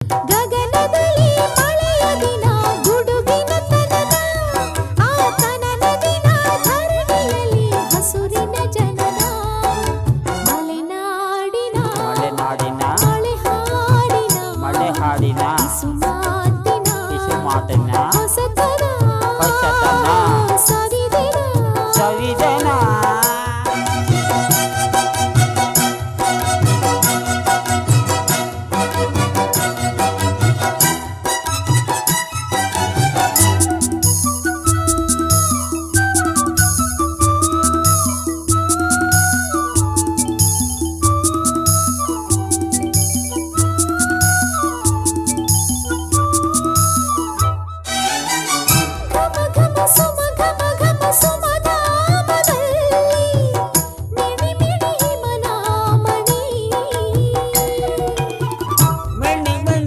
ಗಗನದಲ್ಲಿ ಮಳೆಯ ದಿನ ಗುಡುಗಿನ ತನನ ಆ ತನನ ದಿನ ಧರಣಿಯಲ್ಲಿ ಹಸುರಿನ ಜನನ ಮಲೆನಾಡಿನ ಮಳೆ ಹಾಡಿನ ಕಿಸು ಮಾತಿನ